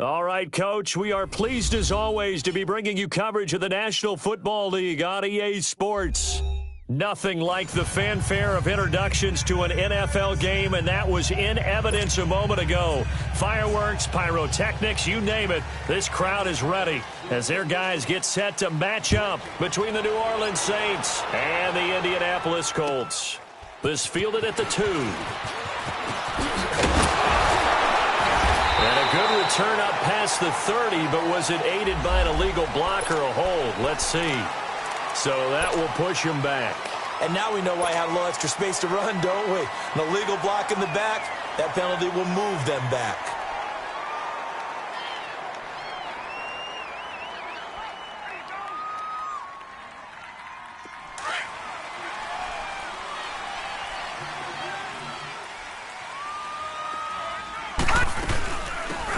All right, Coach, we are pleased as always to be bringing you coverage of the National Football League on EA Sports. Nothing like the fanfare of introductions to an NFL game, and that was in evidence a moment ago. Fireworks, pyrotechnics, you name it, this crowd is ready as their guys get set to match up between the New Orleans Saints and the Indianapolis Colts. This fielded at the 2. And a good return up past the 30, but was it aided by an illegal block or a hold? Let's see. So that will push him back. And now we know why I had a little extra space to run, don't we? An illegal block in the back, that penalty will move them back.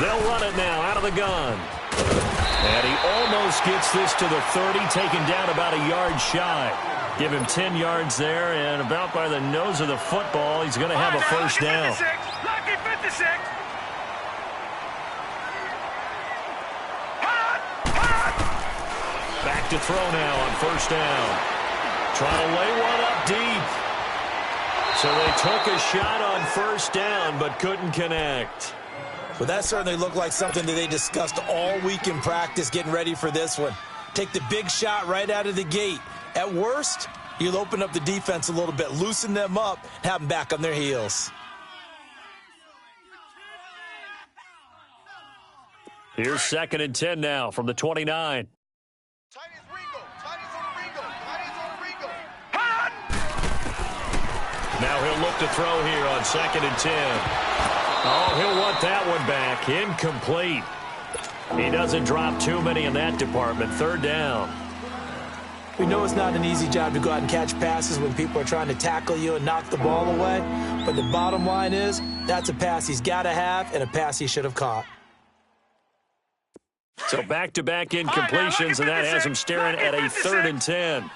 They'll run it now out of the gun. And he almost gets this to the 30, taken down about a yard shy. Give him 10 yards there, and about by the nose of the football, he's going to have a first down. Lucky 56. Back to throw now on first down. Trying to lay one up deep. So they took a shot on first down, but couldn't connect. Well, that certainly looked like something that they discussed all week in practice getting ready for this one. Take the big shot right out of the gate. At worst, you'll open up the defense a little bit, loosen them up, have them back on their heels. Here's 2nd and 10 now from the 29. Now he'll look to throw here on 2nd and 10. Oh, he'll want that one back. Incomplete. He doesn't drop too many in that department. 3rd down. We know it's not an easy job to go out and catch passes when people are trying to tackle you and knock the ball away. But the bottom line is, that's a pass he's got to have and a pass he should have caught. So back-to-back incompletions, and that has him staring at a 3rd and 10. All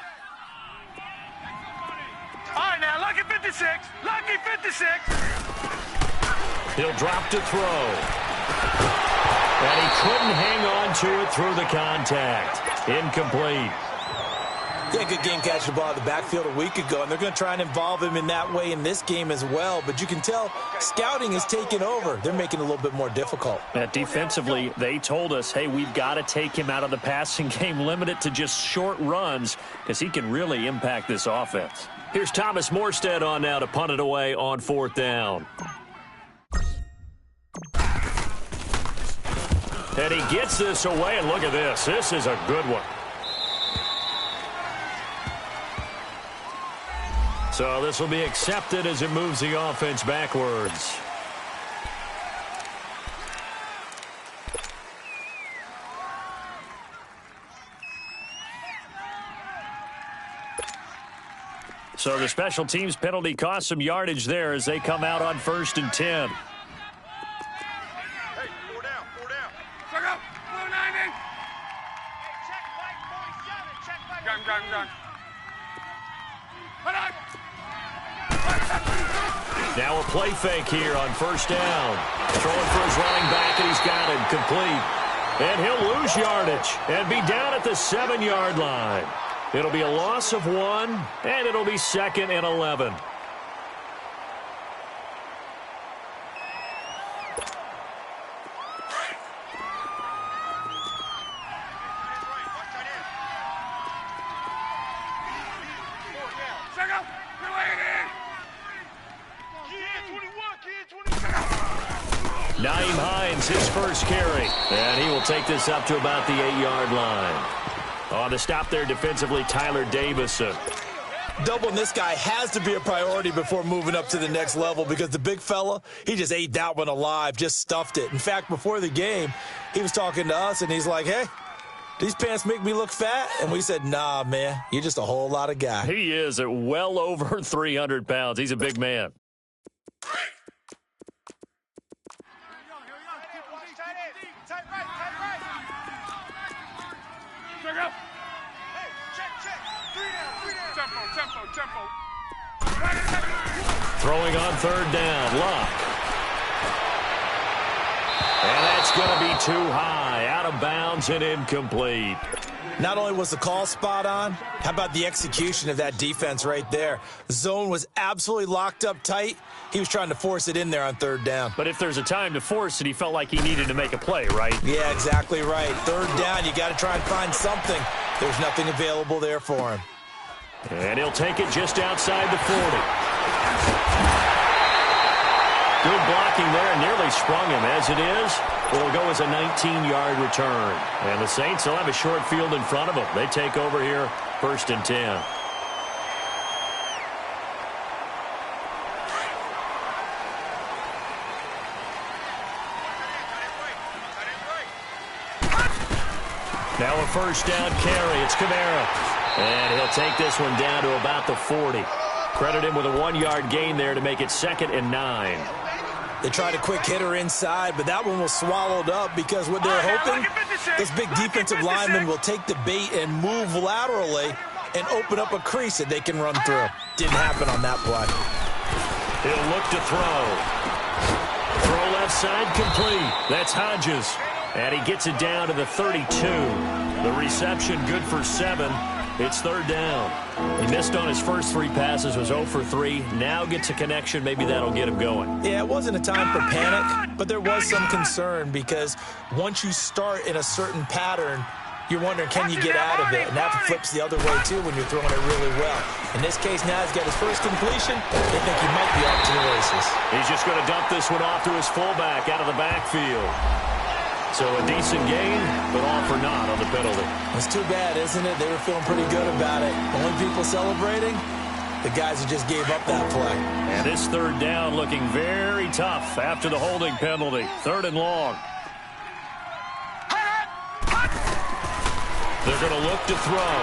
right, now, lucky 56. Lucky 56. He'll drop to throw. And he couldn't hang on to it through the contact. Incomplete. Yeah, good game catching the ball in the backfield a week ago, and they're going to try and involve him in that way in this game as well. But you can tell scouting is taking over. They're making it a little bit more difficult. Defensively, they told us, hey, we've got to take him out of the passing game, limit it to just short runs, because he can really impact this offense. Here's Thomas Morstead on now to punt it away on 4th down. And he gets this away, and look at this. This is a good one. So this will be accepted as it moves the offense backwards. So the special teams penalty cost some yardage there as they come out on 1st and 10. Now a play fake here on 1st down. Throwing for his running back, and he's got it complete. And he'll lose yardage and be down at the 7-yard line. It'll be a loss of 1, and it'll be 2nd and 11. Naeem Hines, his first carry. And he will take this up to about the 8-yard line. On the stop there defensively, Tyler Davison. Doubling this guy has to be a priority before moving up to the next level because the big fella, he just ate that one alive, just stuffed it. In fact, before the game, he was talking to us, and he's like, hey, these pants make me look fat? And we said, nah, man, you're just a whole lot of guy. He is at well over 300 pounds. He's a big man. Throwing on 3rd down, Luck. going to be too high, out of bounds and incomplete. Not only was the call spot on, how about the execution of that defense right there? The zone was absolutely locked up tight. He was trying to force it in there on third down. But if there's a time to force it, he felt like he needed to make a play, right? Yeah, exactly right. Third down, you got to try and find something. There's nothing available there for him. And he'll take it just outside the 40. Good blocking there, nearly sprung him. As it is, it'll go as a 19-yard return. And the Saints will have a short field in front of them. They take over here, 1st and 10. Now a first down carry. It's Kamara. And he'll take this one down to about the 40. Credit him with a 1-yard gain there to make it 2nd and 9. They tried a quick hitter inside, but that one was swallowed up because what they're hoping, this big defensive lineman will take the bait and move laterally and open up a crease that they can run through. Didn't happen on that play. He'll look to throw. Throw left side complete. That's Hodges. And he gets it down to the 32. The reception good for 7. It's 3rd down. He missed on his first 3 passes, was 0 for 3. Now gets a connection. Maybe that'll get him going. Yeah, it wasn't a time for panic, but there was some concern because once you start in a certain pattern, you're wondering, can you get out of it? And that flips the other way, too, when you're throwing it really well. In this case, now he's got his first completion. They think he might be off to the races. He's just going to dump this one off to his fullback out of the backfield. So a decent gain, but all for naught on the penalty. It's too bad, isn't it? They were feeling pretty good about it. Only people celebrating, the guys who just gave up that play. And this 3rd down looking very tough after the holding penalty. 3rd and long. They're going to look to throw.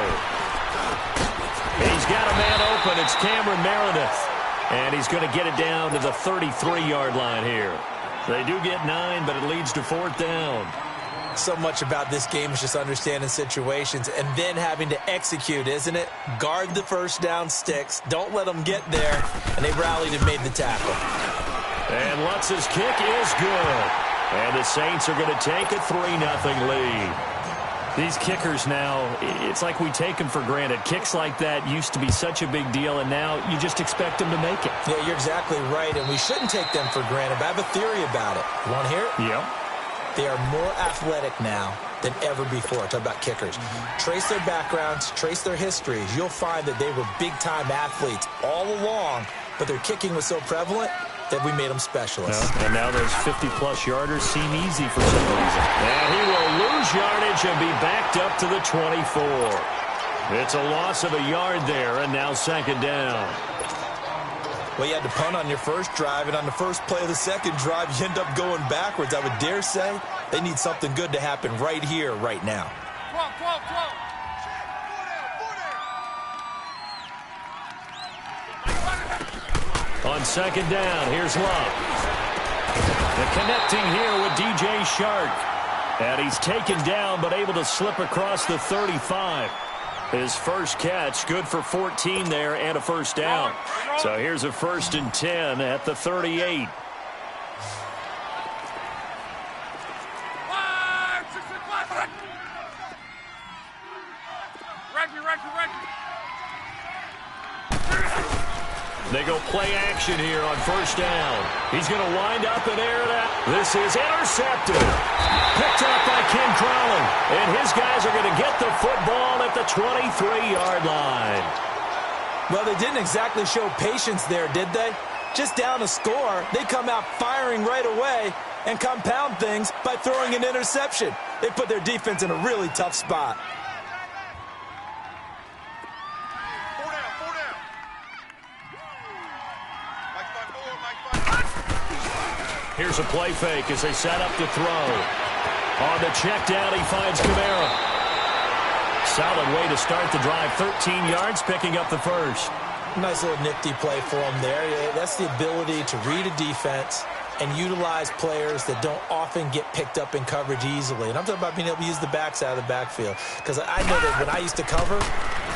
He's got a man open. It's Cameron Meredith. And he's going to get it down to the 33-yard line here. They do get 9, but it leads to 4th down. So much about this game is just understanding situations and then having to execute, isn't it? Guard the first down sticks. Don't let them get there. And they rallied and made the tackle. And Lutz's kick is good. And the Saints are going to take a 3-0 lead. These kickers now, it's like we take them for granted. Kicks like that used to be such a big deal, and now you just expect them to make it. Yeah, you're exactly right, and we shouldn't take them for granted, but I have a theory about it. You want to hear it? Yeah. They are more athletic now than ever before. Talk about kickers. Trace their backgrounds, trace their histories. You'll find that they were big-time athletes all along, but their kicking was so prevalent that we made them specialists. And now those 50-plus yarders seem easy for some reason. And he will lose yardage and be backed up to the 24. It's a loss of a yard there, and now 2nd down. Well, you had to punt on your first drive, and on the first play of the second drive, you end up going backwards. I would dare say they need something good to happen right here, right now. On 2nd down, here's Love. The connecting here with DJ Shark. And he's taken down, but able to slip across the 35. His first catch, good for 14 there and a first down. So here's a 1st and 10 at the 38. They go play action here on 1st down. He's going to wind up and air that. This is intercepted. Picked up by Ken Crowley. And his guys are going to get the football at the 23-yard line. Well, they didn't exactly show patience there, did they? Just down a score, they come out firing right away and compound things by throwing an interception. They put their defense in a really tough spot. Here's a play fake as they set up to throw. On the check down, he finds Kamara. Solid way to start the drive. 13 yards, picking up the first. Nice little nifty play for him there. Yeah, that's the ability to read a defense and utilize players that don't often get picked up in coverage easily. And I'm talking about being able to use the backside of the backfield. Because I know that when I used to cover,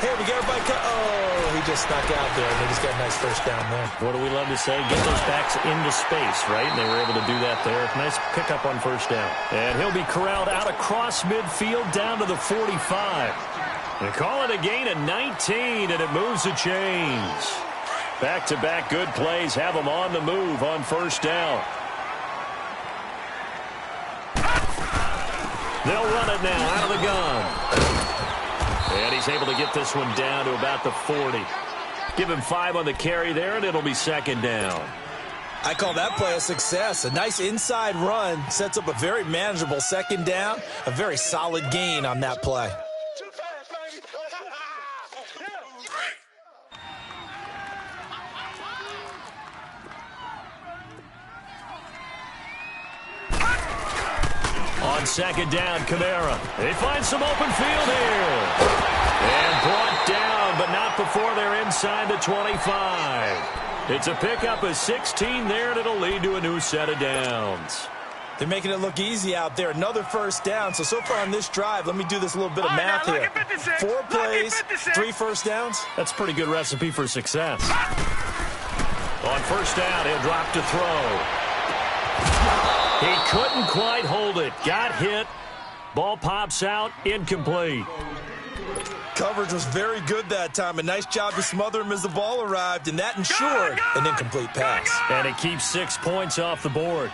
hey, we got everybody oh, he just snuck out there, and they just got a nice first down there. What do we love to say? Get those backs into space, right? And they were able to do that there. Nice pickup on first down. And he'll be corralled out across midfield down to the 45. They call it a gain of 19, and it moves the chains. Back-to-back good plays have them on the move on first down. They'll run it now out of the gun. And he's able to get this one down to about the 40. Give him 5 on the carry there, and it'll be second down. I call that play a success. A nice inside run sets up a very manageable second down. A very solid gain on that play. On second down, Kamara. They find some open field here. And brought down, but not before they're inside the 25. It's a pickup of 16 there, and it'll lead to a new set of downs. They're making it look easy out there. Another first down. So far on this drive, let me do this little bit of math here. 4 plays, 3 first downs. That's a pretty good recipe for success. On first down, he'll drop to throw. He couldn't quite hold it. Got hit. Ball pops out. Incomplete. Coverage was very good that time. A nice job to smother him as the ball arrived, and that ensured an incomplete pass. And it keeps 6 points off the board.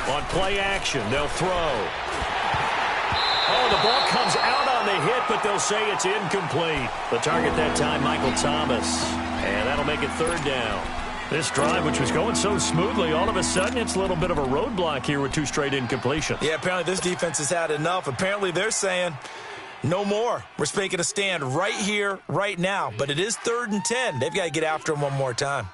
On play action, they'll throw. Oh, the ball comes out on the hit, but they'll say it's incomplete. The target that time, Michael Thomas. And that'll make it third down. This drive, which was going so smoothly, all of a sudden it's a little bit of a roadblock here with 2 straight incompletions. Yeah, apparently this defense has had enough. Apparently they're saying no more. We're making a stand right here, right now. But it is 3rd and 10. They've got to get after him one more time.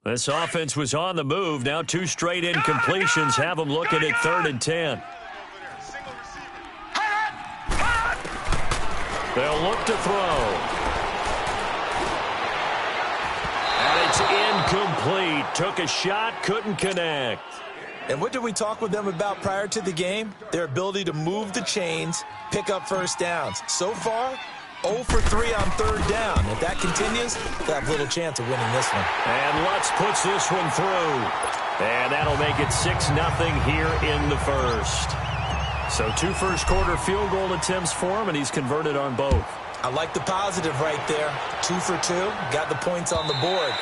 This offense was on the move. Now 2 straight incompletions have them looking at 3rd and 10. They'll look to throw. And it's incomplete. Took a shot, couldn't connect. And what did we talk with them about prior to the game? Their ability to move the chains, pick up first downs. So far, 0 for 3 on 3rd down. If that continues, they'll have little chance of winning this one. And Lutz puts this one through. And that'll make it 6-0 here in the first. So 2 first-quarter field goal attempts for him, and he's converted on both. I like the positive right there. 2 for 2, got the points on the board.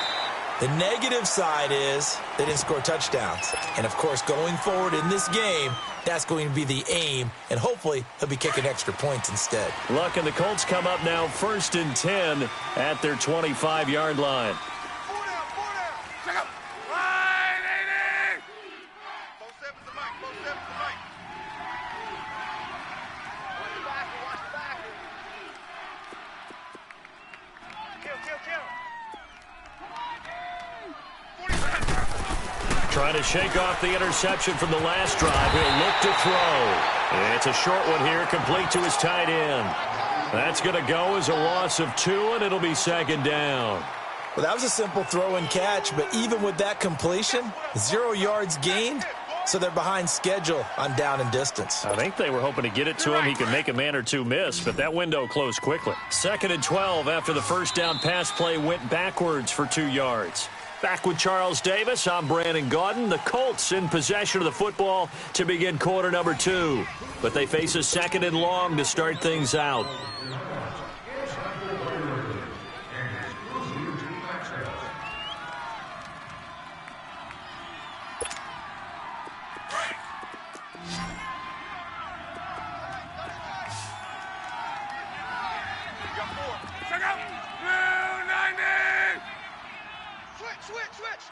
The negative side is they didn't score touchdowns. And, of course, going forward in this game, that's going to be the aim, and hopefully he'll be kicking extra points instead. Luck and the Colts come up now 1st and 10 at their 25-yard line. Trying to shake off the interception from the last drive. He'll look to throw. It's a short one here, complete to his tight end. That's going to go as a loss of 2, and it'll be second down. Well, that was a simple throw and catch, but even with that completion, 0 yards gained, so they're behind schedule on down and distance. I think they were hoping to get it to him. He could make a man or 2 miss, but that window closed quickly. 2nd and 12 after the first down pass play went backwards for 2 yards. Back with Charles Davis, I'm Brandon Gaudin. The Colts in possession of the football to begin quarter number 2. But they face a 2nd and long to start things out. Switch.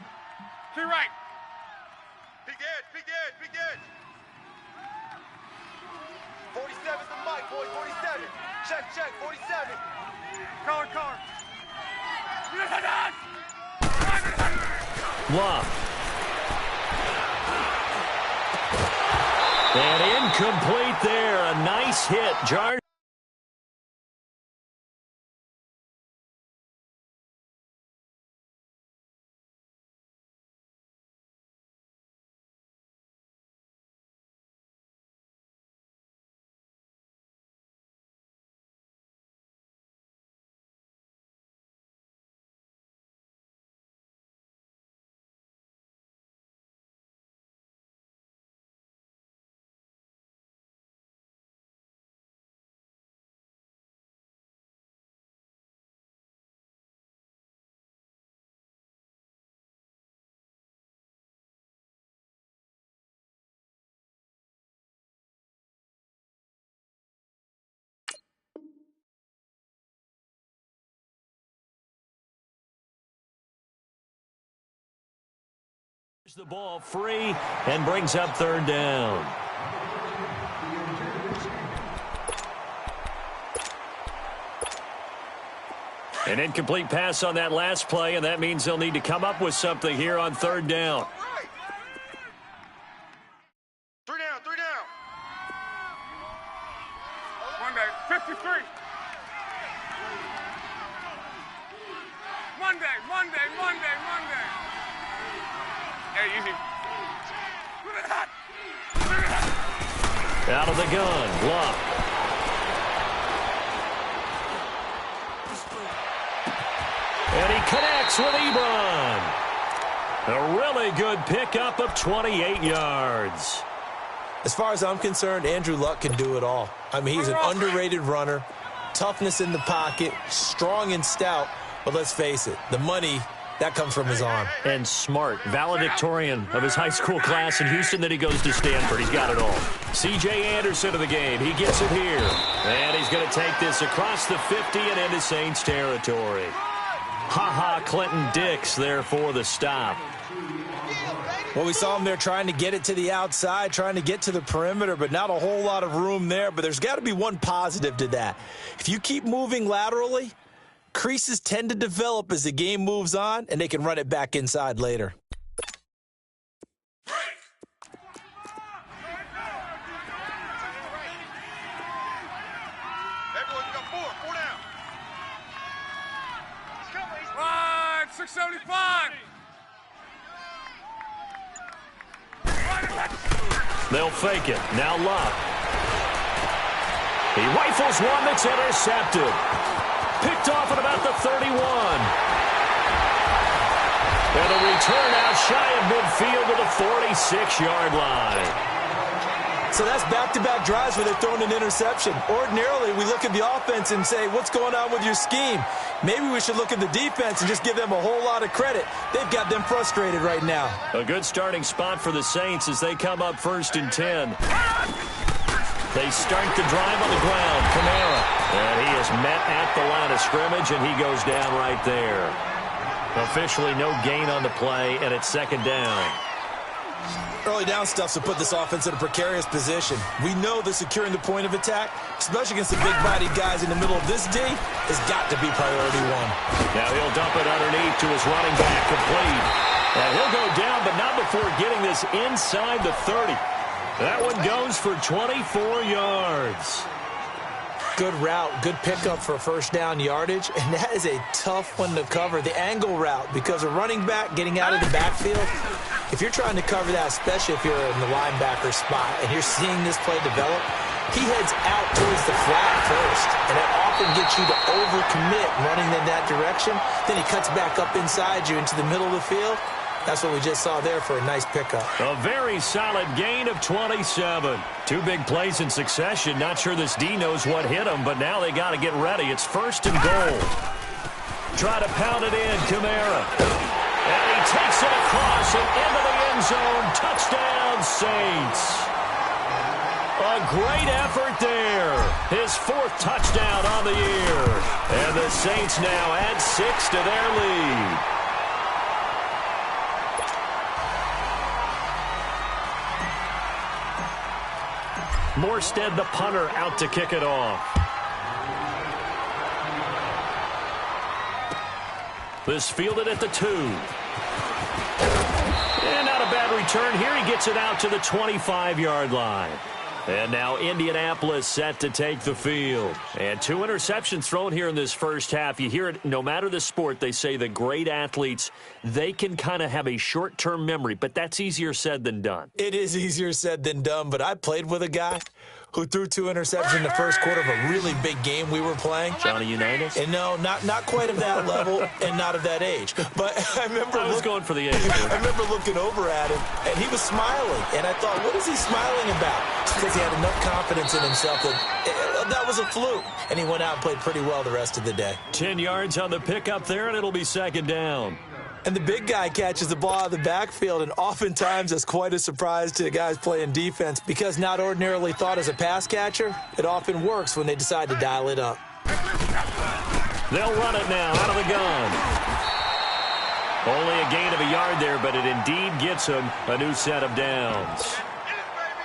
To your right. Big edge. 47's the mic, boys. 47. Check. 47. Collar. Love. And incomplete there. A nice hit. Jar The ball free and brings up third down. An incomplete pass on that last play, and that means they'll need to come up with something here on third down. Three down, three down. Monday, 53. Monday. Hey, easy. Out of the gun, Luck. And he connects with Ebron. A really good pickup of 28 yards. As far as I'm concerned, Andrew Luck can do it all. I mean, he's an underrated runner, toughness in the pocket, strong and stout. But let's face it, the money, that comes from his arm. And smart, valedictorian of his high school class in Houston, then he goes to Stanford. He's got it all. C.J. Anderson of the game. He gets it here. And he's going to take this across the 50 and into Saints territory. Clinton Dix there for the stop. Well, we saw him there trying to get it to the outside, trying to get to the perimeter, but not a whole lot of room there. But there's got to be one positive to that. If you keep moving laterally, creases tend to develop as the game moves on, and they can run it back inside later. Everyone got four down. He's coming, he's Run, 675. They'll fake it. Now Luck. He rifles one that's intercepted. Picked off at about the 31. And a return out shy of midfield to the 46-yard line. So that's back-to-back drives where they're throwing an interception. Ordinarily, we look at the offense and say, what's going on with your scheme? Maybe we should look at the defense and just give them a whole lot of credit. They've got them frustrated right now. A good starting spot for the Saints as they come up 1st and 10. They start the drive on the ground. Kamara. And he is met at the line of scrimmage, and he goes down right there. Officially no gain on the play, and it's 2nd down. Early down stuff to put this offense in a precarious position. We know that securing the point of attack, especially against the big-bodied guys in the middle of this D, has got to be priority one. Now he'll dump it underneath to his running back, complete. And he'll go down, but not before getting this inside the 30. That one goes for 24 yards. Good route, good pickup for first down yardage, and that is a tough one to cover. The angle route, because a running back getting out of the backfield, if you're trying to cover that, especially if you're in the linebacker spot and you're seeing this play develop, he heads out towards the flat first, and that often gets you to overcommit running in that direction. Then he cuts back up inside you into the middle of the field. That's what we just saw there for a nice pickup. A very solid gain of 27. Two big plays in succession. Not sure this D knows what hit him, but now they got to get ready. It's 1st and goal. Try to pound it in, Kamara. And he takes it across and into the end zone. Touchdown, Saints. A great effort there. His 4th touchdown on the year. And the Saints now add 6 to their lead. Morstead, the punter, out to kick it off. This fielded at the 2. And not a bad return here. He gets it out to the 25-yard line. And now Indianapolis set to take the field. And 2 interceptions thrown here in this first half. You hear it, no matter the sport, they say the great athletes, they can kind of have a short-term memory, but that's easier said than done. It is easier said than done, but I played with a guy who threw 2 interceptions in the first quarter of a really big game we were playing. Johnny Unitas? And no, not quite of that level and not of that age. But I remember I was going for the age. I remember looking over at him, and he was smiling. And I thought, what is he smiling about? It's because he had enough confidence in himself that was a fluke. And he went out and played pretty well the rest of the day. 10 yards on the pickup there, and it'll be 2nd down. And the big guy catches the ball out of the backfield, and oftentimes that's quite a surprise to the guys playing defense because not ordinarily thought as a pass catcher, it often works when they decide to dial it up. They'll run it now out of the gun. Only a gain of a yard there, but it indeed gets them a new set of downs.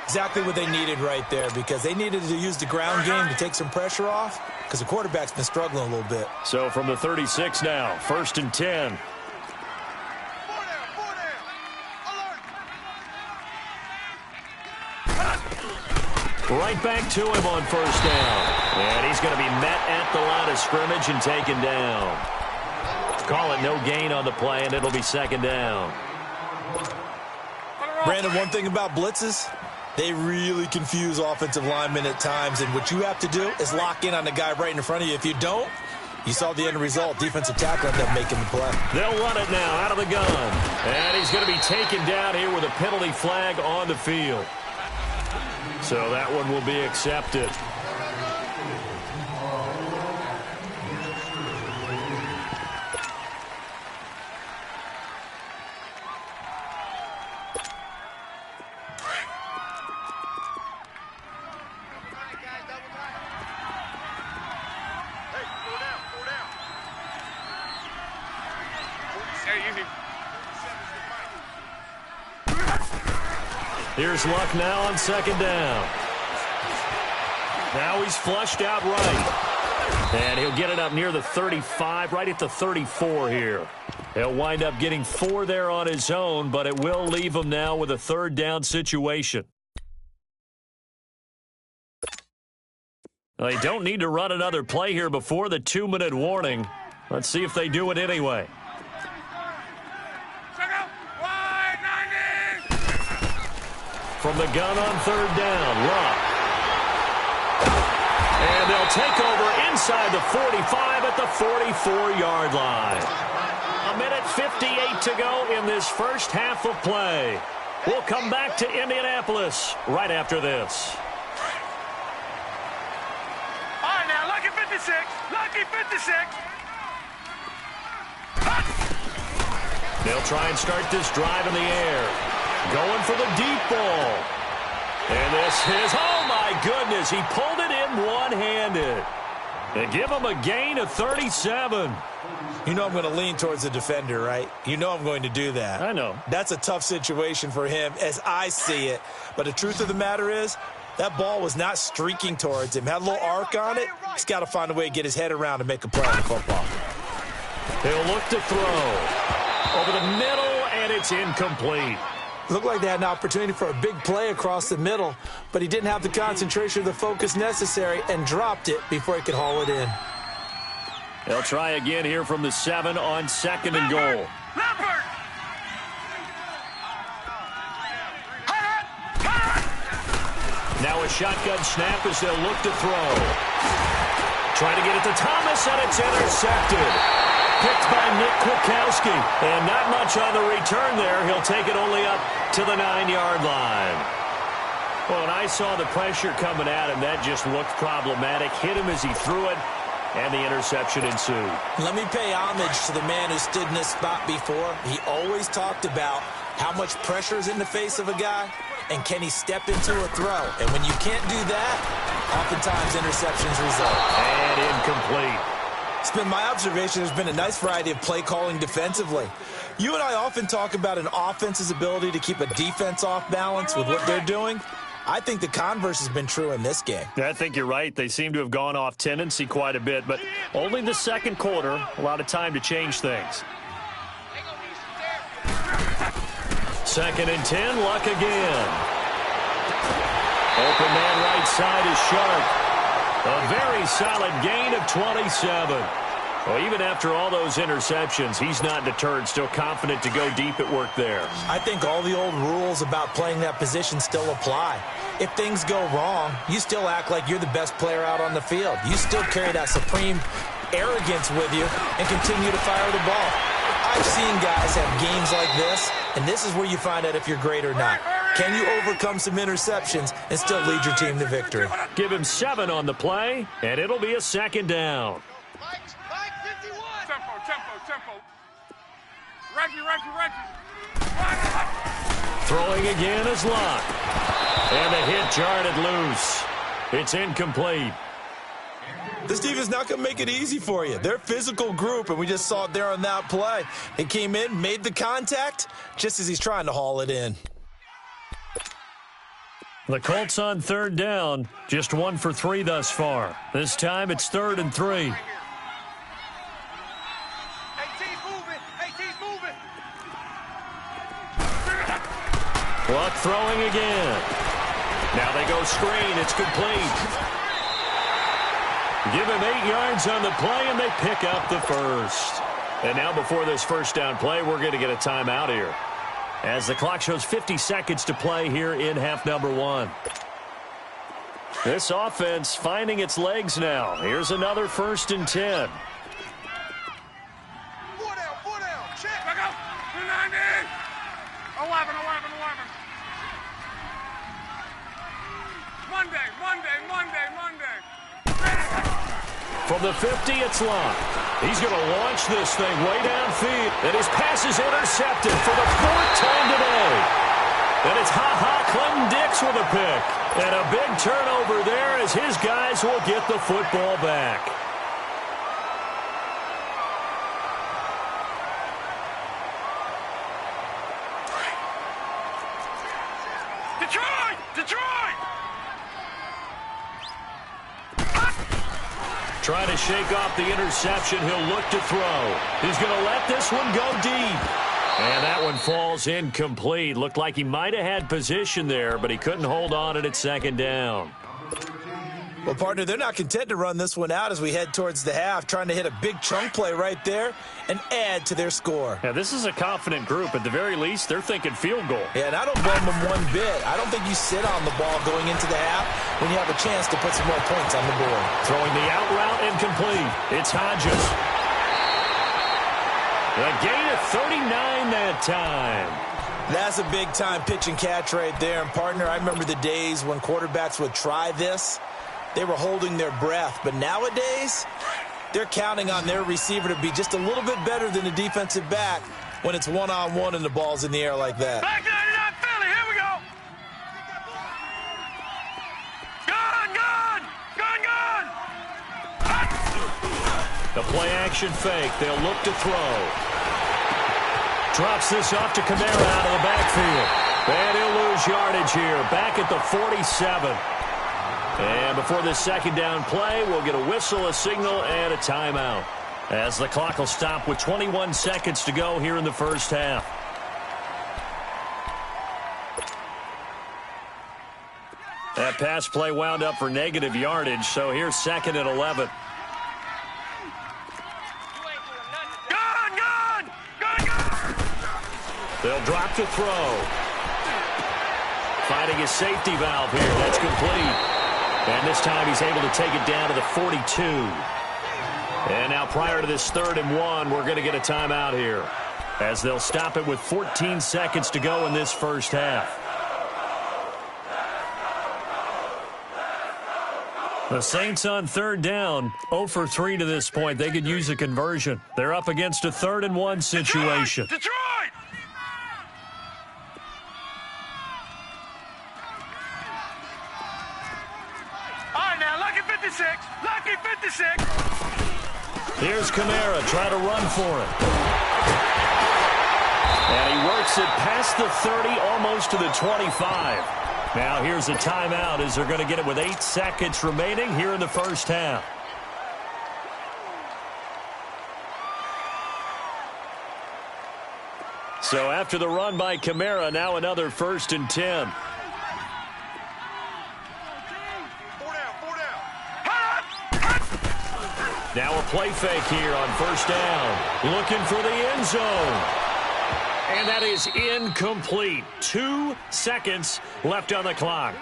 Exactly what they needed right there, because they needed to use the ground game to take some pressure off, because the quarterback's been struggling a little bit. So from the 36 now, 1st and 10. Right back to him on 1st down. And he's going to be met at the line of scrimmage and taken down. Call it no gain on the play, and it'll be 2nd down. Brandon, one thing about blitzes, they really confuse offensive linemen at times, and what you have to do is lock in on the guy right in front of you. If you don't, you saw the end result. Defensive tackle ended up making the play. They'll run it now out of the gun. And he's going to be taken down here with a penalty flag on the field. So that one will be accepted. Here's Luck now on 2nd down. Now he's flushed out right. And he'll get it up near the 35, right at the 34 here. He'll wind up getting 4 there on his own, but it will leave him now with a 3rd down situation. They don't need to run another play here before the 2-minute warning. Let's see if they do it anyway. From the gun on 3rd down, Luck. And they'll take over inside the 45 at the 44-yard line. 1:58 to go in this first half of play. We'll come back to Indianapolis right after this. All right, now, Lucky 56. Lucky 56. They'll try and start this drive in the air. Going for the deep ball. And this is, oh my goodness, he pulled it in one-handed. They give him a gain of 37. You know I'm going to lean towards the defender, right? You know I'm going to do that. I know. That's a tough situation for him as I see it. But the truth of the matter is, that ball was not streaking towards him. Had a little arc on it. He's got to find a way to get his head around and make a play on the football. He'll look to throw. Over the middle, and it's incomplete. Looked like they had an opportunity for a big play across the middle, but he didn't have the concentration or the focus necessary and dropped it before he could haul it in. They'll try again here from the 7 on 2nd and goal. Now a shotgun snap as they'll look to throw. Trying to get it to Thomas, and it's intercepted. Picked by Nick Kwiatkowski. And not much on the return there. He'll take it only up to the 9-yard line. Well, when I saw the pressure coming at him, that just looked problematic. Hit him as he threw it, and the interception ensued. Let me pay homage to the man who stood in this spot before. He always talked about how much pressure is in the face of a guy, and can he step into a throw. And when you can't do that, oftentimes interceptions result. And incomplete. It's been my observation there's been a nice variety of play calling defensively. You and I often talk about an offense's ability to keep a defense off balance with what they're doing. I think the converse has been true in this game. I think you're right. They seem to have gone off tendency quite a bit, but only the 2nd quarter, a lot of time to change things. 2nd and 10, Luck again. Open man right side is Sharp. A very solid gain of 27. Well, even after all those interceptions, he's not deterred, still confident to go deep at work there. I think all the old rules about playing that position still apply. If things go wrong, you still act like you're the best player out on the field. You still carry that supreme arrogance with you and continue to fire the ball. I've seen guys have games like this, and this is where you find out if you're great or not. Can you overcome some interceptions and still lead your team to victory? Give him 7 on the play, and it'll be a 2nd down. Mike 51. Tempo. Reggie. Throwing again is Luck. And the hit jarred it loose. It's incomplete. This defense is not going to make it easy for you. They're a physical group, and we just saw it there on that play. He came in, made the contact, just as he's trying to haul it in. The Colts on third down, just 1 for 3 thus far. This time it's 3rd and 3. Luck throwing again. Now they go screen. It's complete. Give him 8 yards on the play, and they pick up the first. And now before this first down play, we're going to get a timeout here, as the clock shows 50 seconds to play here in half number 1. This offense finding its legs now. Here's another 1st and 10. 4 down, check. Back up. 290. 11. Monday. From the 50, it's Locke. He's going to launch this thing way downfield. And his pass is intercepted for the 4th time today. And it's Clinton Dix with a pick. And a big turnover there as his guys will get the football back. Detroit! Trying to shake off the interception. He'll look to throw. He's going to let this one go deep. And that one falls incomplete. Looked like he might have had position there, but he couldn't hold on at 2nd down. Well, partner, they're not content to run this one out as we head towards the half, trying to hit a big chunk play right there and add to their score. Yeah, this is a confident group. At the very least, they're thinking field goal. Yeah, and I don't blame them one bit. I don't think you sit on the ball going into the half when you have a chance to put some more points on the board. Throwing the out route incomplete. It's Hodges. A gain of 39 that time. That's a big-time pitch and catch right there. And, partner, I remember the days when quarterbacks would try this. They were holding their breath. But nowadays, they're counting on their receiver to be just a little bit better than the defensive back when it's one-on-one and the ball's in the air like that. Back 99 Philly, here we go. Gun. The play-action fake. They'll look to throw. Drops this off to Kamara out of the backfield. And he'll lose yardage here. Back at the 47. And before this 2nd down play, we'll get a whistle, a signal, and a timeout, as the clock will stop with 21 seconds to go here in the first half. That pass play wound up for negative yardage, so here's 2nd and 11. They'll drop to throw. Finding his safety valve here. That's complete. And this time he's able to take it down to the 42. And now prior to this 3rd and 1, we're going to get a timeout here, as they'll stop it with 14 seconds to go in this first half. The Saints on 3rd down, 0 for 3 to this point. They could use a conversion. They're up against a 3rd and 1 situation. Detroit! Lucky 56. Here's Kamara trying to run for it. And he works it past the 30, almost to the 25. Now here's a timeout as they're going to get it with 8 seconds remaining here in the first half. So after the run by Kamara, now another 1st and 10. Now a play fake here on 1st down. Looking for the end zone. And that is incomplete. 2 seconds left on the clock.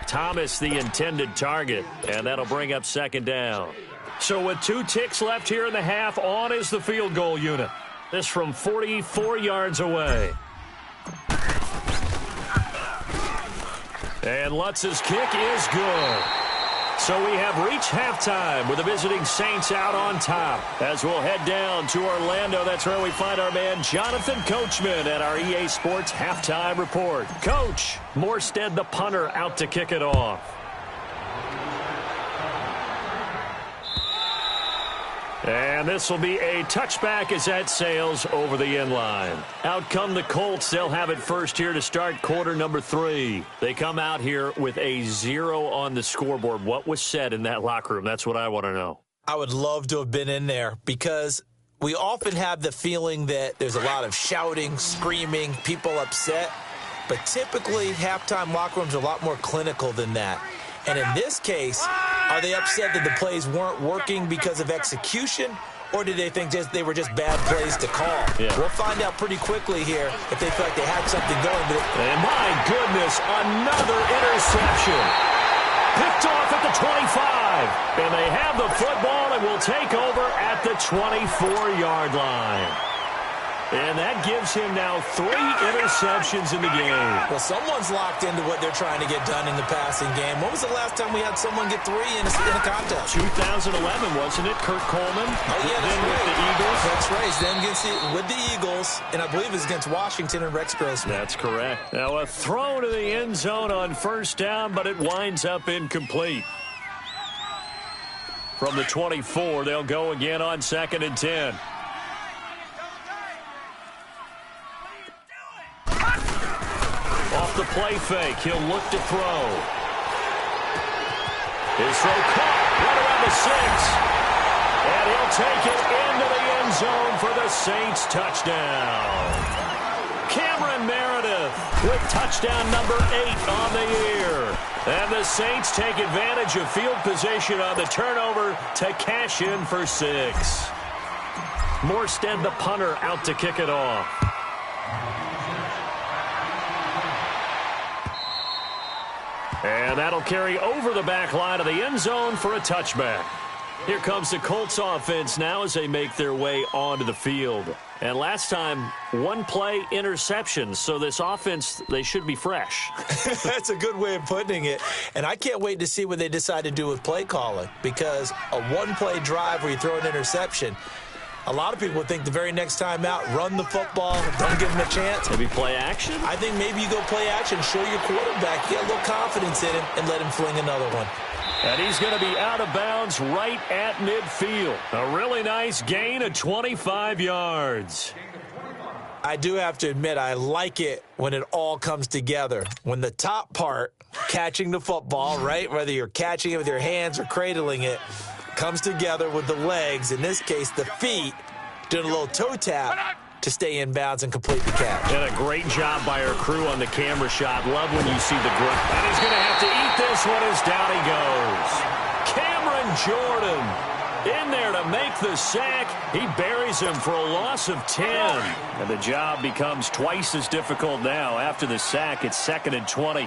Thomas the intended target. And that'll bring up 2nd down. So with 2 ticks left here in the half, on is the field goal unit. This from 44 yards away. And Lutz's kick is good. So we have reached halftime with the visiting Saints out on top. As we'll head down to Orlando, that's where we find our man Jonathan Coachman at our EA Sports Halftime Report. Coach, Morstead the punter out to kick it off. And this will be a touchback as that sails over the end line. Out come the Colts. They'll have it first here to start quarter number 3. They come out here with a 0 on the scoreboard. What was said in that locker room? That's what I want to know. I would love to have been in there because we often have the feeling that there's a lot of shouting, screaming, people upset. But typically, halftime locker rooms are a lot more clinical than that. And in this case, are they upset that the plays weren't working because of execution, or did they think they were just bad plays to call? Yeah. We'll find out pretty quickly here if they feel like they had something going. And my goodness, another interception. Picked off at the 25. And they have the football and will take over at the 24-yard line. And that gives him now 3 interceptions in the game. Well, someone's locked into what they're trying to get done in the passing game. When was the last time we had someone get 3 in a contest? 2011, wasn't it? Kurt Coleman. Oh, yeah, that's with the Eagles. That's right. Then with the Eagles, and I believe it's against Washington and Rex Grossman. That's correct. Now a throw to the end zone on first down, but it winds up incomplete. From the 24, they'll go again on 2nd and 10. Off the play fake, he'll look to throw. His throw caught right around the 6. And he'll take it into the end zone for the Saints touchdown. Cameron Meredith with touchdown number 8 on the year. And the Saints take advantage of field position on the turnover to cash in for 6. Morstead, the punter, out to kick it off. And that'll carry over the back line of the end zone for a touchback. Here comes the Colts offense now as they make their way onto the field. And last time, 1 play interception. So this offense, they should be fresh. That's a good way of putting it. And I can't wait to see what they decide to do with play calling. Because a 1-play drive where you throw an interception, a lot of people would think the very next time out, run the football, don't give him a chance. Maybe play action? I think maybe you go play action, show your quarterback, get a little confidence in him, and let him fling another one. And he's going to be out of bounds right at midfield. A really nice gain of 25 yards. I do have to admit, I like it when it all comes together. When the top part, catching the football, right, whether you're catching it with your hands or cradling it, comes together with the legs, in this case the feet, doing a little toe tap to stay in bounds and complete the catch. And a great job by our crew on the camera shot. Love when you see the grip. And he's going to have to eat this one as down he goes. Cameron Jordan in there to make the sack. He buries him for a loss of 10. And the job becomes twice as difficult now. After the sack, it's 2nd and 20.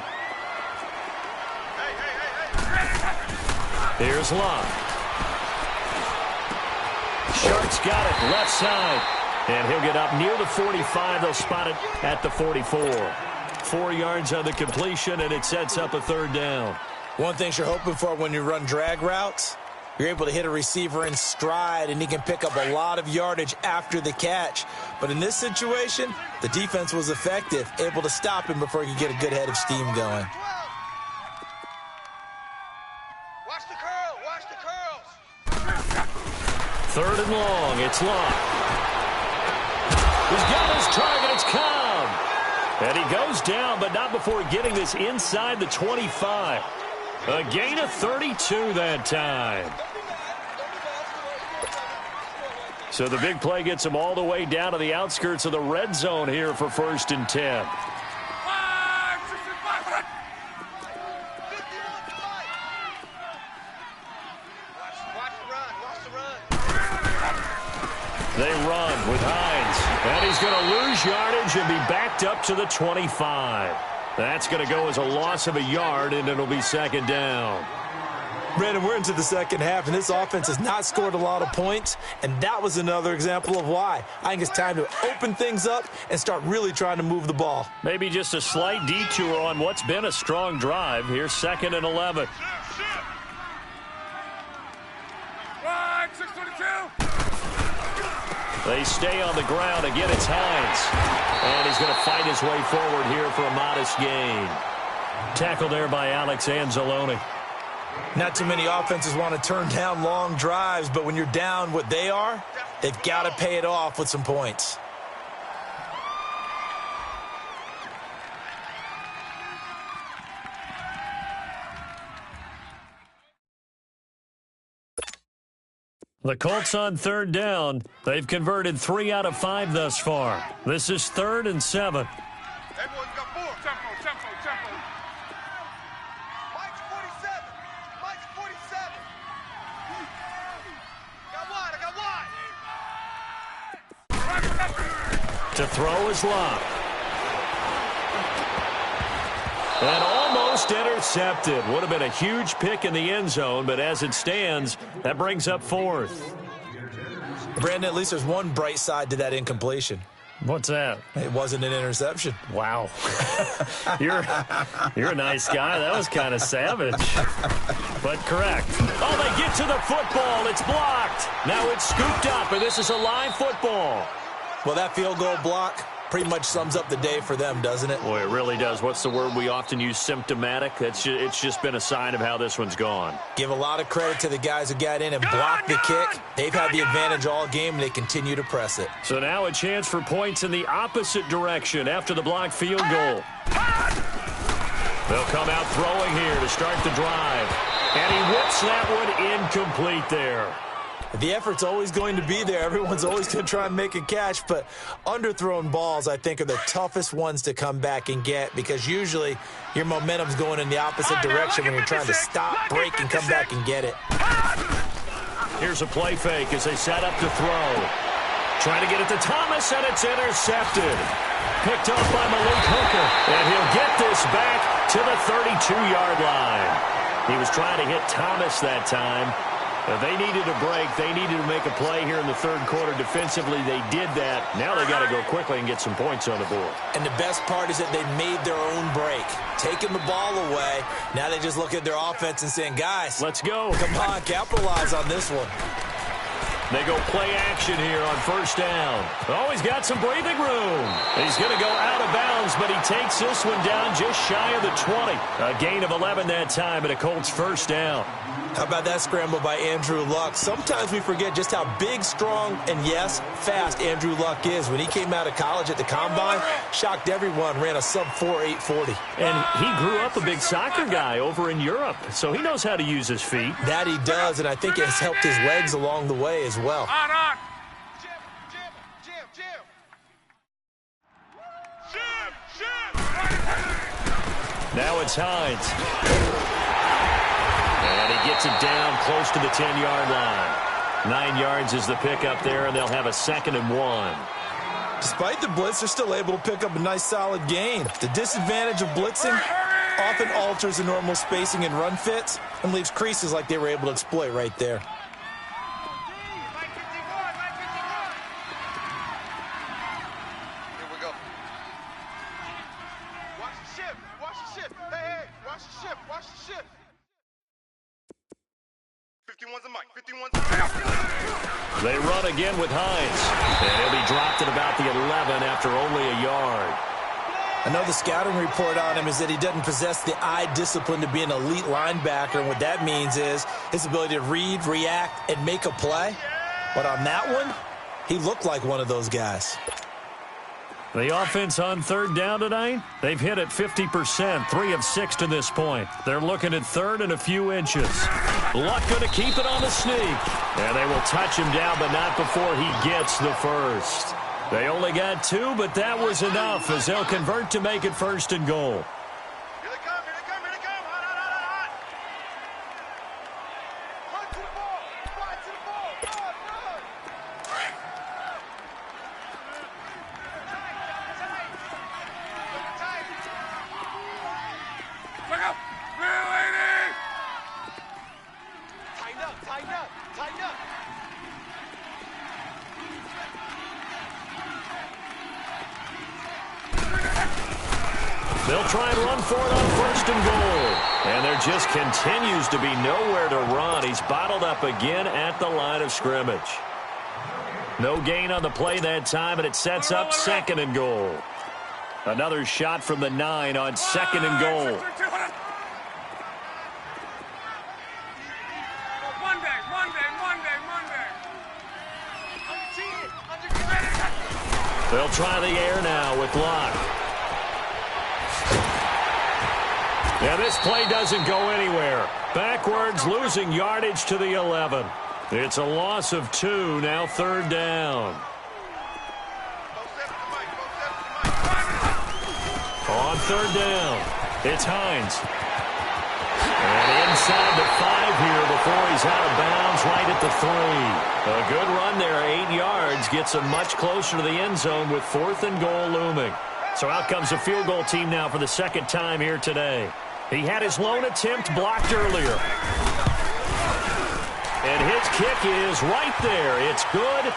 Here's Love. Shark's got it left side. And he'll get up near the 45. They'll spot it at the 44. 4 yards on the completion, and it sets up a 3rd down. One thing you're hoping for when you run drag routes, you're able to hit a receiver in stride, and he can pick up a lot of yardage after the catch. But in this situation, the defense was effective, able to stop him before he could get a good head of steam going. Watch the curl. Watch the curls. 3rd and long. It's Locke. He's got his target. It's Cobb. And he goes down, but not before getting this inside the 25. A gain of 32 that time. So the big play gets him all the way down to the outskirts of the red zone here for 1st and 10. They run with Hines. And he's going to lose yardage and be backed up to the 25. That's going to go as a loss of a yard, and it'll be 2nd down. Brandon, we're into the second half, and this offense has not scored a lot of points, and that was another example of why. I think it's time to open things up and start really trying to move the ball. Maybe just a slight detour on what's been a strong drive. Here's 2nd and 11. 622. They stay on the ground. Again, it's Hines. And he's going to fight his way forward here for a modest gain. Tackle there by Alex Anzalone. Not too many offenses want to turn down long drives, but when you're down what they are, they've got to pay it off with some points. The Colts on third down. They've converted 3 out of 5 thus far. This is 3rd and 7. Hey, boys, we got 4. Tempo, tempo, tempo. Mike's 47. Mike's 47. Got wide. I got wide. To throw is Locke. And almost intercepted. Would have been a huge pick in the end zone, but as it stands, that brings up 4th. Brandon, at least there's one bright side to that incompletion. What's that? It wasn't an interception. Wow. You're a nice guy. That was kind of savage. But correct. Oh, they get to the football. It's blocked. Now it's scooped up, and this is a live football. Well, that field goal block pretty much sums up the day for them, doesn't it? Boy, it really does. What's the word we often use? Symptomatic. It's just been a sign of how this one's gone. Give a lot of credit to the guys who got in and blocked the kick. They've had the advantage all game, and they continue to press it. So now a chance for points in the opposite direction after the blocked field goal. They'll come out throwing here to start the drive. And he whips that one incomplete there. The effort's always going to be there. Everyone's always going to try and make a catch, but underthrown balls, I think, are the toughest ones to come back and get because usually your momentum's going in the opposite direction when you're trying to stop, break, and come back and get it. Here's a play fake as they set up to throw. Trying to get it to Thomas, and it's intercepted. Picked off by Malik Hooker, and he'll get this back to the 32-yard line. He was trying to hit Thomas that time. They needed a break. They needed to make a play here in the third quarter. Defensively, they did that. Now they got to go quickly and get some points on the board. And the best part is that they made their own break. Taking the ball away. Now they just look at their offense and saying, guys, let's go. Come on, capitalize on this one. They go play action here on first down. Oh, he's got some breathing room. He's going to go out of bounds, but he takes this one down just shy of the 20. A gain of 11 that time, and a Colts first down. How about that scramble by Andrew Luck? Sometimes we forget just how big, strong, and, yes, fast Andrew Luck is. When he came out of college at the Combine, shocked everyone, ran a sub-4 840. And he grew up a big soccer guy over in Europe, so he knows how to use his feet. That he does, and I think it has helped his legs along the way as well. On. Now it's Hines. And he gets it down close to the 10-yard line. 9 yards is the pickup there, and they'll have a 2nd and 1. Despite the blitz, they're still able to pick up a nice, solid gain. The disadvantage of blitzing often alters the normal spacing and run fits and leaves creases like they were able to exploit right there. Here we go. Watch the ship. Watch the ship. Hey, watch the ship. Watch the ship. 51's a mic. 51's a mic. They run again with Hines. And he'll be dropped at about the 11 after only a yard. I know the scouting report on him is that he doesn't possess the eye discipline to be an elite linebacker, and what that means is his ability to read, react, and make a play. But on that one, he looked like one of those guys. The offense on third down tonight, they've hit it 50%, 3 of 6 to this point. They're looking at third and a few inches. Luck going to keep it on the sneak. And they will touch him down, but not before he gets the first. They only got 2, but that was enough as they'll convert to make it 1st and goal. Here they come. Here they come. Here they come. Hot. Run to the ball. Run to the ball. Run. Look up. Lady. Tighten up. Tighten up. Tighten up. They'll try and run for it on 1st and goal. And there just continues to be nowhere to run. He's bottled up again at the line of scrimmage. No gain on the play that time, and it sets up 2nd and goal. Another shot from the 9 on 2nd and goal. They'll try the air now with Locke. Yeah, this play doesn't go anywhere. Backwards, losing yardage to the 11. It's a loss of 2, now 3rd down. On 3rd down, it's Hines. And inside the 5 here before he's out of bounds right at the 3. A good run there, 8 yards, gets him much closer to the end zone with 4th and goal looming. So out comes the field goal team now for the 2nd time here today. He had his lone attempt blocked earlier. And his kick is right there. It's good,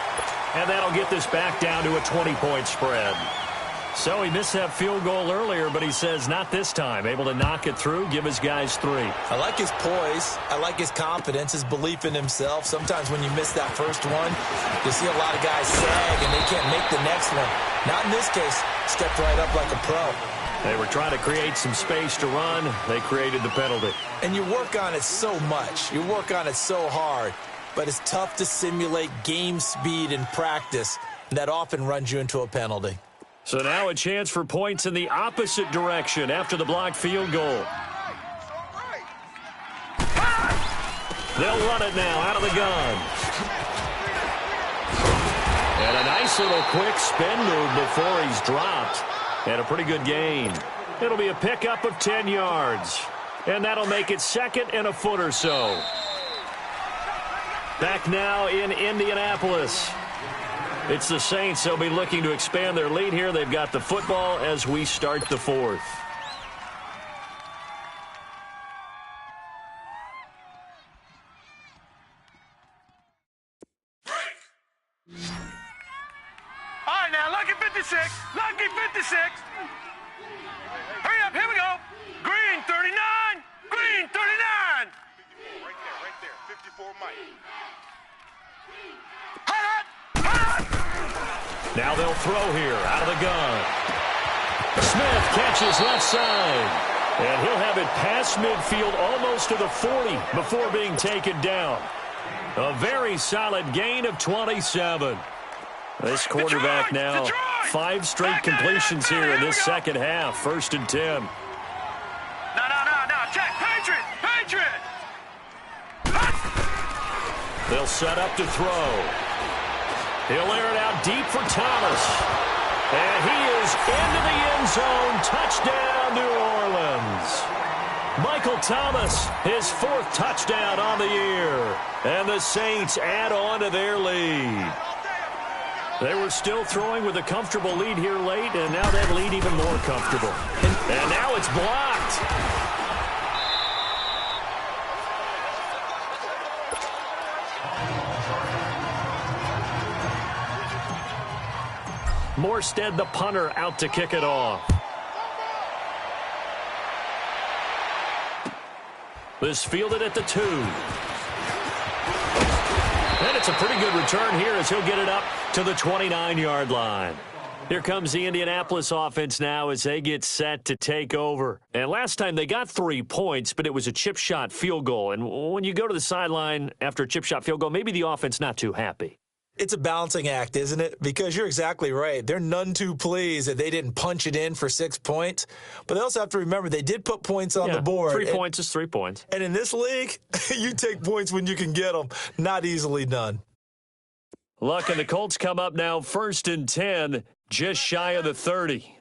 and that'll get this back down to a 20-point spread. So he missed that field goal earlier, but he says not this time. Able to knock it through, give his guys 3. I like his poise. I like his confidence, his belief in himself. Sometimes when you miss that first one, you see a lot of guys sag and they can't make the next one. Not in this case. Stepped right up like a pro. They were trying to create some space to run. They created the penalty. And you work on it so much. You work on it so hard. But it's tough to simulate game speed in practice. And that often runs you into a penalty. So now a chance for points in the opposite direction after the blocked field goal. They'll run it now out of the gun. And a nice little quick spin move before he's dropped. And a pretty good gain. It'll be a pickup of 10 yards. And that'll make it 2nd and a foot or so. Back now in Indianapolis. It's the Saints. They'll be looking to expand their lead here. They've got the football as we start the 4th. All right, now, lucky 56. Lucky 56. Hurry up, here we go. Green 39. Green 39. Right there. 54 Mike. Now they'll throw here out of the gun. Smith catches left side. And he'll have it past midfield almost to the 40 before being taken down. A very solid gain of 27. This quarterback now 5 straight completions here in this second half. 1st and 10. No. Check. Patriot. They'll set up to throw. He'll air it out deep for Thomas. And he is into the end zone. Touchdown, New Orleans. Michael Thomas, his 4th touchdown on the year. And the Saints add on to their lead. They were still throwing with a comfortable lead here late, and now that lead even more comfortable. And now it's blocked. Morstead, the punter, out to kick it off. This fielded at the 2. And it's a pretty good return here as he'll get it up to the 29-yard line. Here comes the Indianapolis offense now as they get set to take over. And last time they got 3 points, but it was a chip shot field goal. And when you go to the sideline after a chip shot field goal, maybe the offense not too happy. It's a balancing act, isn't it? Because you're exactly right. They're none too pleased that they didn't punch it in for 6 points. But they also have to remember they did put points on the board. 3 points is 3 points. And in this league, you take points when you can get them. Not easily done. Luck and the Colts come up now 1st and 10, just shy of the 30.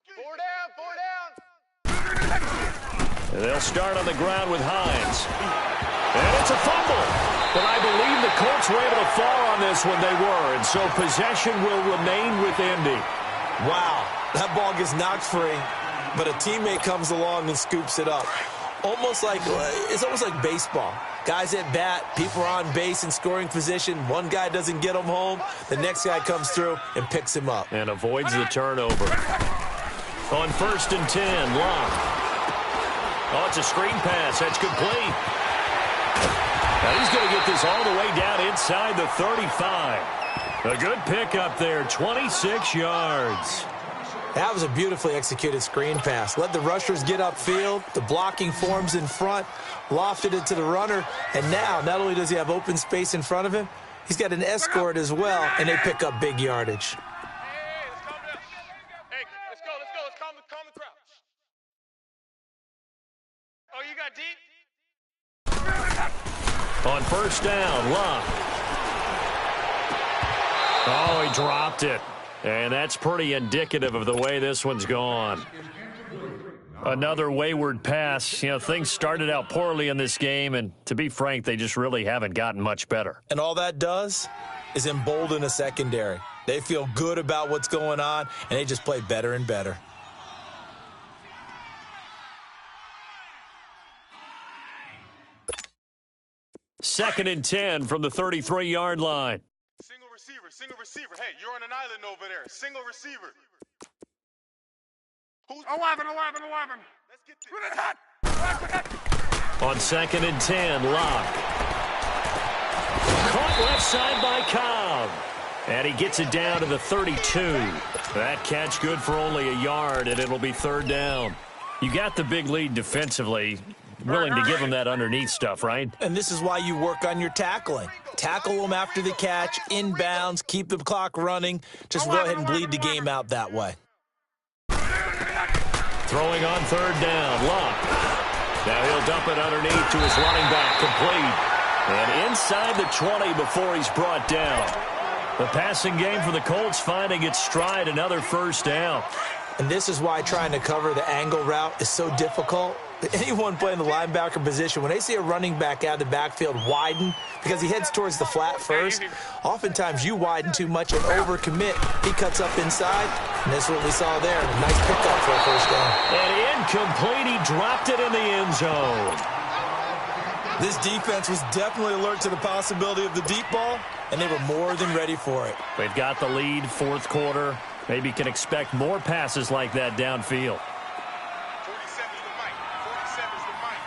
4 down. And they'll start on the ground with Hines. And it's a fumble. But I believe the Colts were able to fall on this when they were, and so possession will remain with Indy. Wow, that ball gets knocked free, but a teammate comes along and scoops it up. It's almost like baseball. Guys at bat, people are on base in scoring position. One guy doesn't get him home. The next guy comes through and picks him up. And avoids the turnover. On 1st and 10, Locke. Oh, it's a screen pass. That's complete. Now he's going to get this all the way down inside the 35. A good pickup there, 26 yards. That was a beautifully executed screen pass. Let the rushers get upfield. The blocking forms in front. Lofted it to the runner. And now, not only does he have open space in front of him, He's got an escort as well, and they pick up big yardage. Hey, let's calm down. Hey, let's go. Let's calm the crowd. Oh, you got deep? On first down, Love. Oh, he dropped it. And that's pretty indicative of the way this one's gone. Another wayward pass. You know, things started out poorly in this game, and to be frank, they just really haven't gotten much better. And all that does is embolden a secondary. They feel good about what's going on, and they just play better and better. Second and 10 from the 33-yard line. Single receiver. Hey, you're on an island over there. Single receiver. Who's 11? Let's get this. On second and 10, Locke. Caught left side by Cobb. And he gets it down to the 32. That catch good for only a yard, and it'll be third down. You got the big lead defensively. Willing to give him that underneath stuff, right? And this is why you work on your tackling. Tackle them after the catch, inbounds, keep the clock running. Just go ahead and bleed the game out that way. Throwing on third down, Locke. Now he'll dump it underneath to his running back, complete. And inside the 20 before he's brought down. The passing game for the Colts finding its stride, another first down. And this is why trying to cover the angle route is so difficult. Anyone playing the linebacker position, when they see a running back out of the backfield widen because he heads towards the flat first, oftentimes you widen too much and overcommit. He cuts up inside, and that's what we saw there. Nice pickup for a first down. And incomplete. He dropped it in the end zone. This defense was definitely alert to the possibility of the deep ball, and they were more than ready for it. They've got the lead, fourth quarter. Maybe can expect more passes like that downfield. 47's the mic. 47's the mic.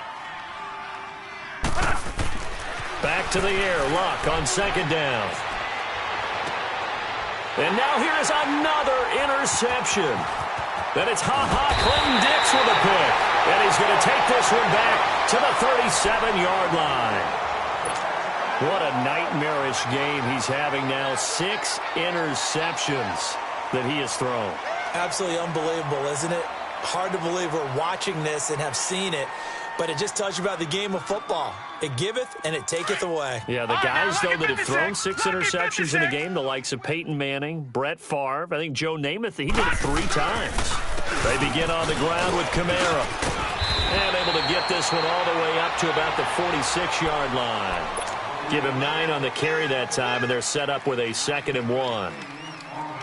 Back to the air. Luck on second down. And now here's another interception. Then it's Clinton-Dix with a pick. And he's going to take this one back to the 37-yard line. What a nightmarish game he's having now. 6 interceptions that he has thrown. Absolutely unbelievable, isn't it? Hard to believe we're watching this and have seen it, but it just tells you about the game of football. It giveth and it taketh away. Yeah, the guys, though, that have thrown 6 interceptions in a game, the likes of Peyton Manning, Brett Favre, I think Joe Namath, he did it 3 times. They begin on the ground with Kamara. And able to get this one all the way up to about the 46-yard line. Give him 9 on the carry that time, and they're set up with a 2nd and 1.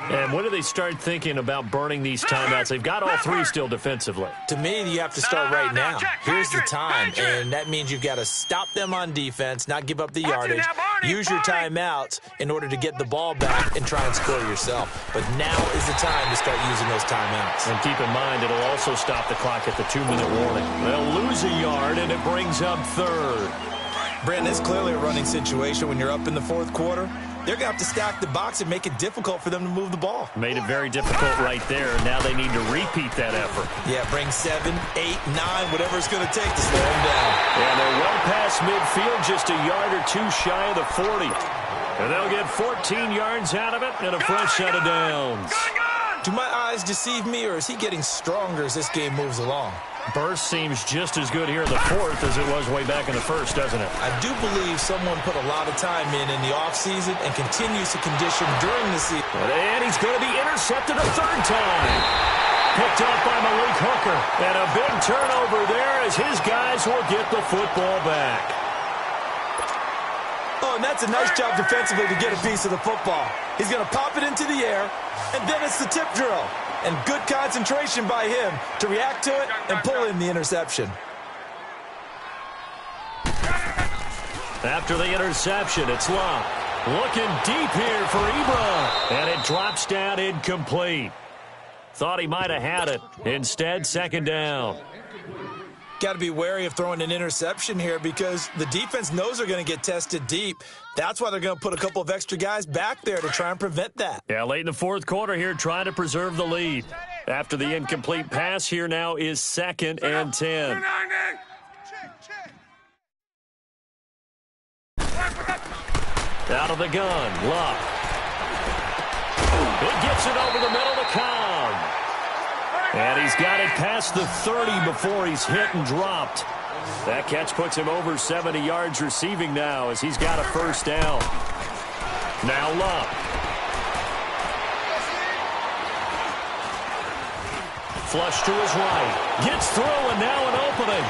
And when do they start thinking about burning these timeouts? They've got all 3 still defensively. To me, you have to start right now. Here's the time, and that means you've got to stop them on defense, not give up the yardage, use your timeouts in order to get the ball back and try and score yourself. But now is the time to start using those timeouts. And keep in mind, it'll also stop the clock at the 2-minute warning. They'll lose a yard, and it brings up third. Brandon, it's clearly a running situation when you're up in the fourth quarter. They're going to have to stack the box and make it difficult for them to move the ball. Made it very difficult right there. Now they need to repeat that effort. Yeah, bring 7, 8, 9, whatever it's going to take to slow them down. And they're well past midfield, just a yard or 2 shy of the 40. And they'll get 14 yards out of it and a fresh set of downs. Do my eyes deceive me, or is he getting stronger as this game moves along? Burst seems just as good here in the fourth as it was way back in the first, doesn't it? I do believe someone put a lot of time in the offseason and continues to condition during the season. And he's going to be intercepted a 3rd time. Picked up by Malik Hooker. And a big turnover there as his guys will get the football back. Oh, and that's a nice job defensively to get a piece of the football. He's going to pop it into the air, and then it's the tip drill. And good concentration by him to react to it and pull in the interception. After the interception, it's Locke. Looking deep here for Ebron. And it drops down incomplete. Thought he might have had it. Instead, 2nd down. Got to be wary of throwing an interception here because the defense knows they're going to get tested deep. That's why they're going to put a couple of extra guys back there to try and prevent that. Yeah, late in the fourth quarter here, trying to preserve the lead. After the incomplete pass, here now is 2nd and 10. Out of the gun, Luck. He gets it over the middle to Cobb. And he's got it past the 30 before he's hit and dropped. That catch puts him over 70 yards receiving now as he's got a first down. Now Luck. Flush to his right. Gets through and now an opening.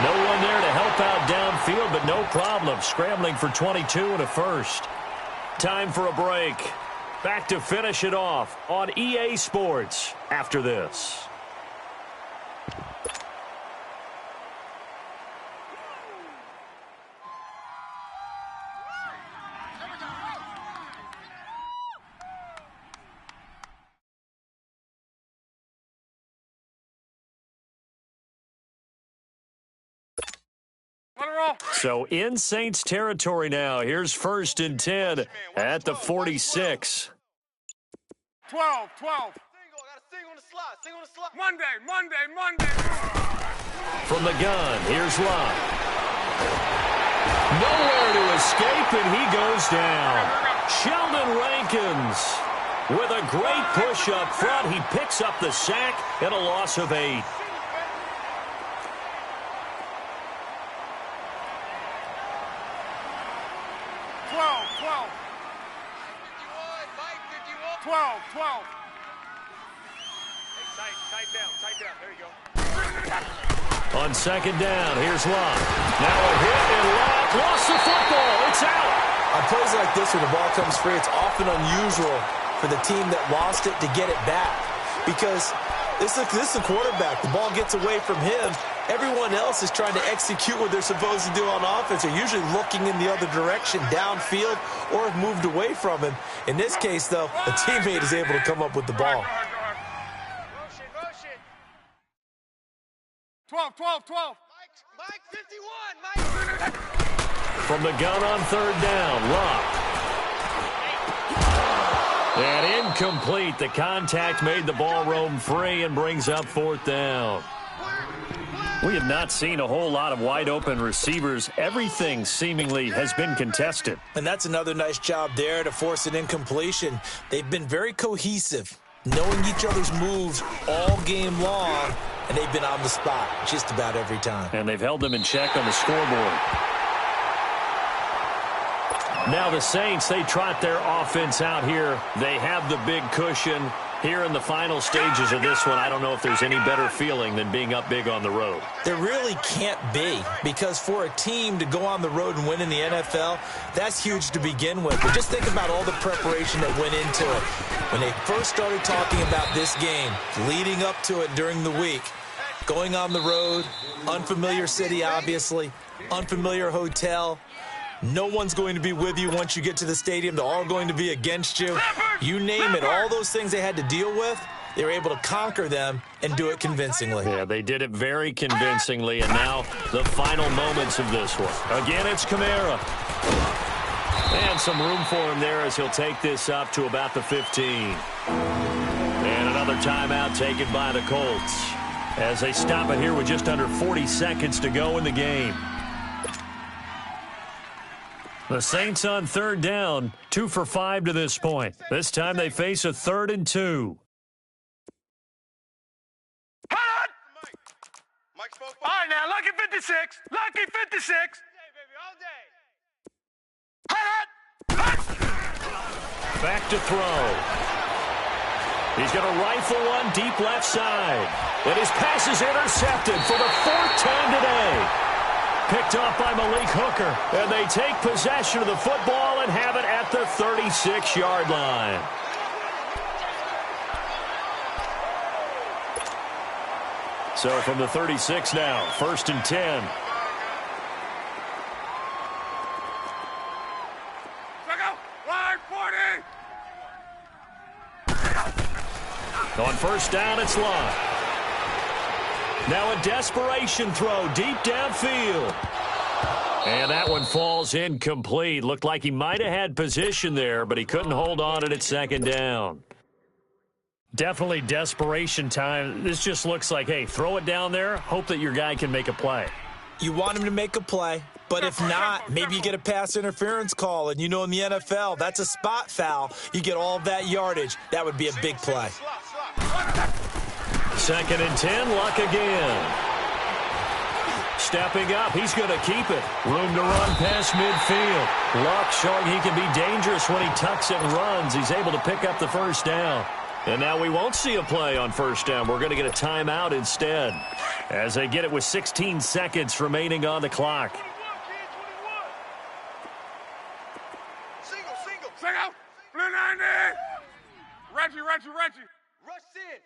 No one there to help out downfield, but no problem. Scrambling for 22 and a first. Time for a break. Back to finish it off on EA Sports after this. So in Saints territory now. Here's 1st and 10 at the 46. 12. Monday. From the gun, here's Luck. Nowhere to escape, and he goes down. Sheldon Rankins with a great push up front. He picks up the sack and a loss of 8. Tight down. There you go. On 2nd down, here's Luck. Now a hit, and Luck lost the football. It's out. On plays like this where the ball comes free, it's often unusual for the team that lost it to get it back. Because this is a quarterback. The ball gets away from him. Everyone else is trying to execute what they're supposed to do on offense. They're usually looking in the other direction, downfield, or have moved away from him. In this case, though, a teammate is able to come up with the ball. 12. Mike, 51. Mike. From the gun on 3rd down, Luck. And incomplete. The contact made the ball roam free and brings up 4th down. We have not seen a whole lot of wide-open receivers. Everything seemingly has been contested. And that's another nice job there to force an incompletion. They've been very cohesive, knowing each other's moves all game long, and they've been on the spot just about every time. And they've held them in check on the scoreboard. Now the Saints, they trot their offense out here. They have the big cushion. Here in the final stages of this one, I don't know if there's any better feeling than being up big on the road. There really can't be, because for a team to go on the road and win in the NFL, that's huge to begin with. But just think about all the preparation that went into it. When they first started talking about this game, leading up to it during the week, going on the road, unfamiliar city, obviously, unfamiliar hotel. No one's going to be with you once you get to the stadium. They're all going to be against you. You name it, all those things they had to deal with, they were able to conquer them and do it convincingly. Yeah, they did it very convincingly, and now the final moments of this one. Again, it's Kamara. And some room for him there as he'll take this up to about the 15. And another timeout taken by the Colts as they stop it here with just under 40 seconds to go in the game. The Saints on 3rd down, 2 for 5 to this point. This time they face a 3rd and 2. All right, now, Lucky 56. Lucky 56. Back to throw. He's going to rifle one deep left side. And his pass is intercepted for the 4th time today. Picked off by Malik Hooker. And they take possession of the football and have it at the 36-yard line. So from the 36 now, 1st and 10. On 1st down, it's Luck. Now a desperation throw deep downfield. And that one falls incomplete. Looked like he might have had position there, but he couldn't hold on it at 2nd down. Definitely desperation time. This just looks like, hey, throw it down there, hope that your guy can make a play. You want him to make a play. But if not, maybe you get a pass interference call, and in the NFL, that's a spot foul. You get all of that yardage. That would be a big play. 2nd and 10, Luck again. Stepping up, he's going to keep it. Room to run past midfield. Luck showing he can be dangerous when he tucks it and runs. He's able to pick up the first down. And now we won't see a play on first down. We're going to get a timeout instead as they get it with 16 seconds remaining on the clock. Single. Blue 90. Reggie. Rush in.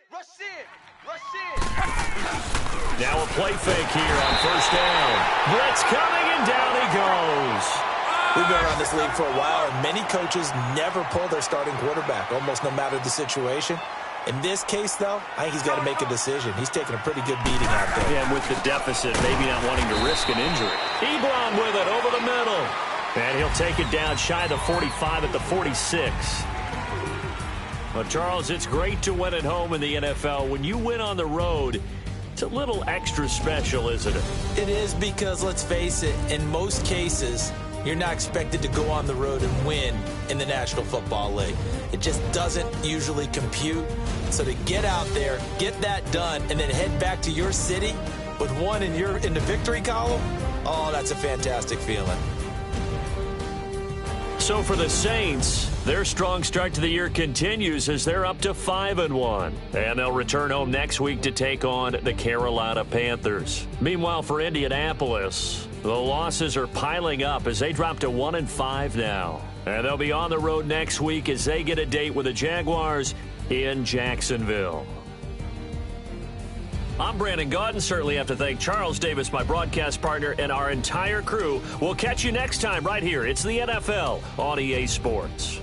Now a play fake here on first down. Blitz coming, and down he goes. We've been around this league for a while, and many coaches never pull their starting quarterback, almost no matter the situation. In this case, though, I think he's got to make a decision. He's taking a pretty good beating out there. Yeah, and with the deficit, maybe not wanting to risk an injury. Ebron with it over the middle. And he'll take it down shy of the 45 at the 46. Well, Charles, it's great to win at home in the NFL. When you win on the road, it's a little extra special, isn't it? It is, because, let's face it, in most cases, you're not expected to go on the road and win in the National Football League. It just doesn't usually compute. So to get out there, get that done, and then head back to your city with one in the victory column, oh, that's a fantastic feeling. So for the Saints, their strong start to the year continues as they're up to 5-1. And they'll return home next week to take on the Carolina Panthers. Meanwhile, for Indianapolis, the losses are piling up as they drop to 1-5 now. And they'll be on the road next week as they get a date with the Jaguars in Jacksonville. I'm Brandon Gaudin. Certainly have to thank Charles Davis, my broadcast partner, and our entire crew. We'll catch you next time right here. It's the NFL on EA Sports.